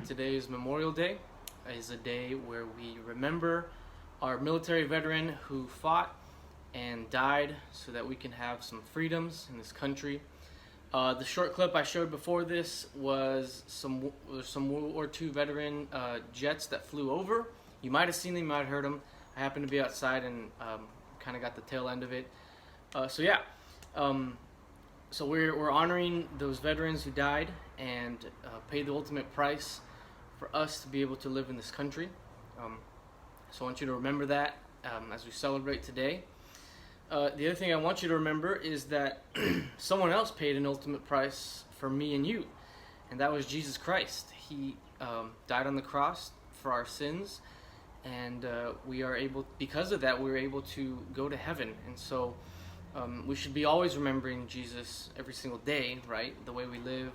Today is Memorial Day. It is a day where we remember our military veteran who fought and died so that we can have some freedoms in this country. The short clip I showed before this was some World War II veteran jets that flew over. You might have seen them, you might have heard them. I happened to be outside and kind of got the tail end of it. So we're honoring those veterans who died and paid the ultimate price for us to be able to live in this country. So I want you to remember that as we celebrate today. The other thing I want you to remember is that someone else paid an ultimate price for me and you, and that was Jesus Christ. He died on the cross for our sins, and we are able, because of that, we're able to go to heaven. And so we should be always remembering Jesus every single day, right? The way we live,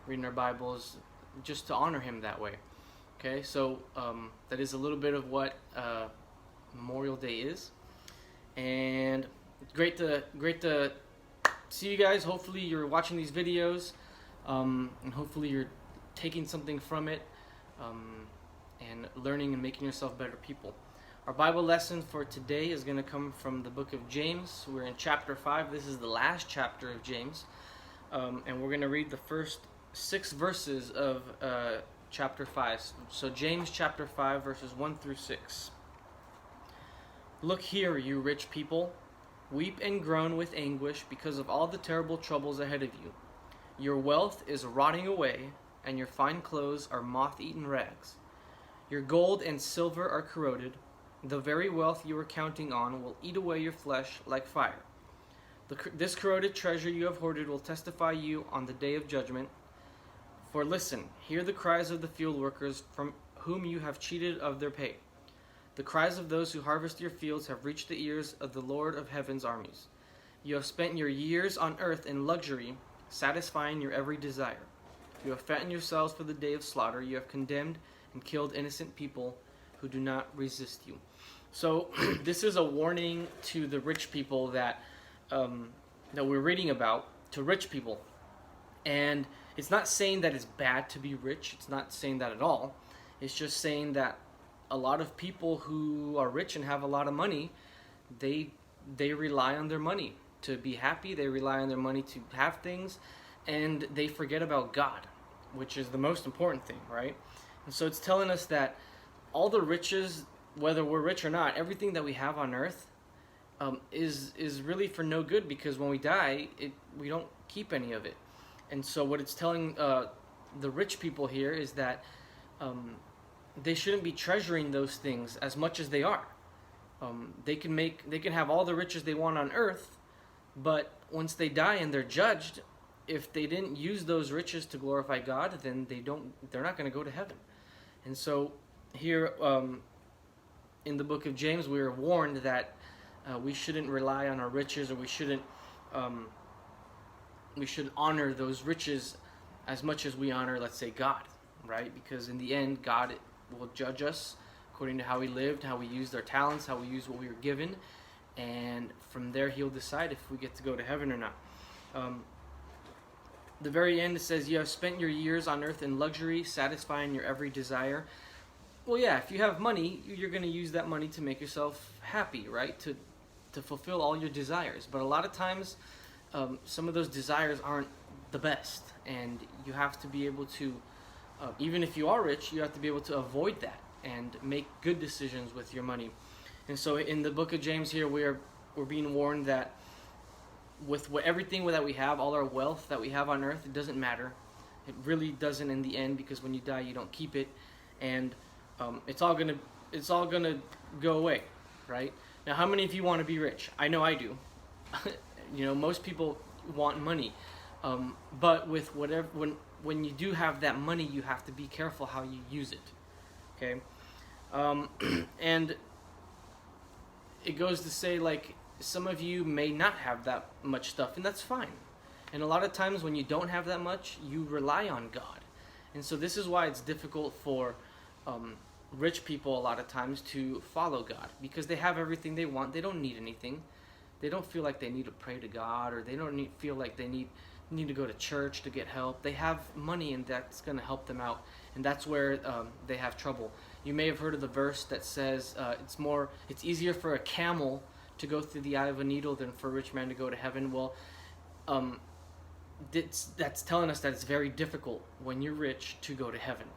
reading our Bibles, just to honor him that way. Okay, so that is a little bit of what Memorial Day is, and it's great to see you guys. Hopefully you're watching these videos, and hopefully you're taking something from it, and learning and making yourself better people. Our Bible lesson for today is going to come from the book of James. We're in chapter 5. This is the last chapter of James, and we're going to read the first 6 verses of chapter 5. So James chapter 5 verses 1 through 6. Look here, you rich people. Weep and groan with anguish because of all the terrible troubles ahead of you. Your wealth is rotting away, and your fine clothes are moth-eaten rags. Your gold and silver are corroded. The very wealth you are counting on will eat away your flesh like fire. This corroded treasure you have hoarded will testify you on the day of judgment. For listen, hear the cries of the field workers from whom you have cheated of their pay. The cries of those who harvest your fields have reached the ears of the Lord of heaven's armies. You have spent your years on earth in luxury, satisfying your every desire. You have fattened yourselves for the day of slaughter. You have condemned and killed innocent people who do not resist you. So this is a warning to the rich people that we're reading about, to rich people. And it's not saying that it's bad to be rich. It's not saying that at all. It's just saying that a lot of people who are rich and have a lot of money, they rely on their money to be happy. They rely on their money to have things, and they forget about God, which is the most important thing, right? And so it's telling us that all the riches, whether we're rich or not, everything that we have on earth is really for no good, because when we die, we don't keep any of it. And so what it's telling the rich people here is that they shouldn't be treasuring those things as much as they are. They can have all the riches they want on earth, but once they die and they're judged, if they didn't use those riches to glorify God, then they're not going to go to heaven. And so here in the book of James, we are warned that we shouldn't rely on our riches, or we should honor those riches as much as we honor, let's say, God, right? Because in the end, God will judge us according to how we lived, how we used our talents, how we used what we were given, and from there he'll decide if we get to go to heaven or not. The very end, it says, you have spent your years on earth in luxury, satisfying your every desire. Well, yeah, if you have money, you're going to use that money to make yourself happy, right? To fulfill all your desires. But a lot of times, some of those desires aren't the best, and you have to be able to, even if you are rich, you have to be able to avoid that and make good decisions with your money. And so in the book of James here, we're being warned that with everything that we have, all our wealth that we have on earth, it doesn't matter. It really doesn't in the end, because when you die, you don't keep it, and it's all gonna go away, right? Now, how many of you want to be rich? I know I do. Most people want money, but with whatever, when you do have that money, you have to be careful how you use it. Okay, and it goes to say, like, some of you may not have that much stuff, and that's fine. And a lot of times when you don't have that much, you rely on God. And so this is why it's difficult for rich people a lot of times to follow God, because they have everything they want. They don't need anything. They don't feel like they need to pray to God, or they don't feel like they need need to go to church to get help. They have money, and that's going to help them out, and that's where they have trouble. You may have heard of the verse that says it's easier for a camel to go through the eye of a needle than for a rich man to go to heaven. Well, that's telling us that it's very difficult when you're rich to go to heaven.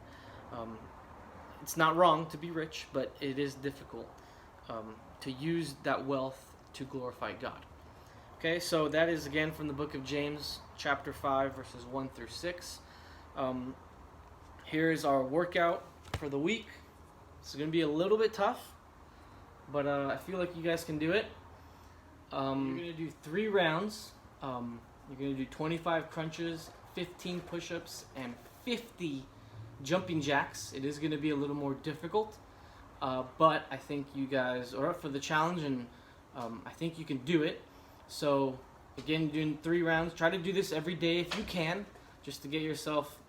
It's not wrong to be rich, but it is difficult to use that wealth to glorify God. Okay, so that is again from the book of James, chapter 5, verses 1 through 6. Here is our workout for the week. It's going to be a little bit tough, but I feel like you guys can do it. You're going to do 3 rounds. You're going to do 25 crunches, 15 push-ups, and 50 jumping jacks. It is going to be a little more difficult, but I think you guys are up for the challenge, and I think you can do it. So again, doing 3 rounds. Try to do this every day if you can, just to get yourself,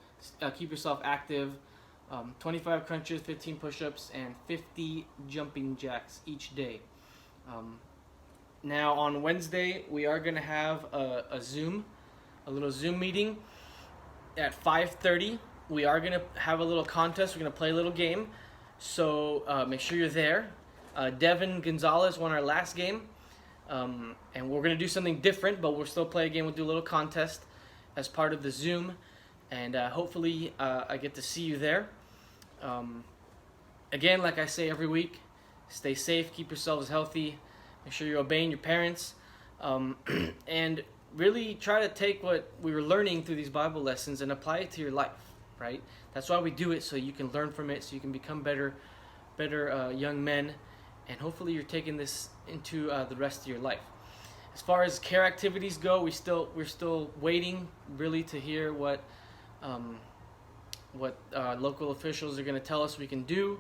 keep yourself active. 25 crunches, 15 push-ups, and 50 jumping jacks each day. Now on Wednesday, we are going to have a little Zoom meeting at 5:30. We are going to have a little contest. We're going to play a little game. So make sure you're there. Devin Gonzalez won our last game. And we're going to do something different, but we'll still play a game. We'll do a little contest as part of the Zoom. And hopefully I get to see you there. Again, like I say every week, stay safe, keep yourselves healthy, make sure you're obeying your parents, and really try to take what we were learning through these Bible lessons and apply it to your life, right? That's why we do it, so you can learn from it, so you can become better young men, and hopefully you're taking this into the rest of your life. As far as care activities go, we're still waiting really to hear what local officials are going to tell us we can do.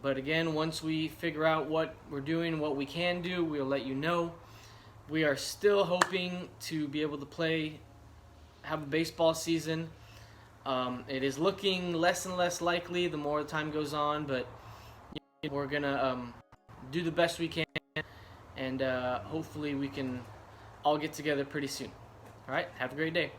But again, once we figure out what we're doing, what we can do, we'll let you know. We are still hoping to be able to have a baseball season. It is looking less and less likely the more time goes on, but we're going to do the best we can, and hopefully we can all get together pretty soon. All right, have a great day.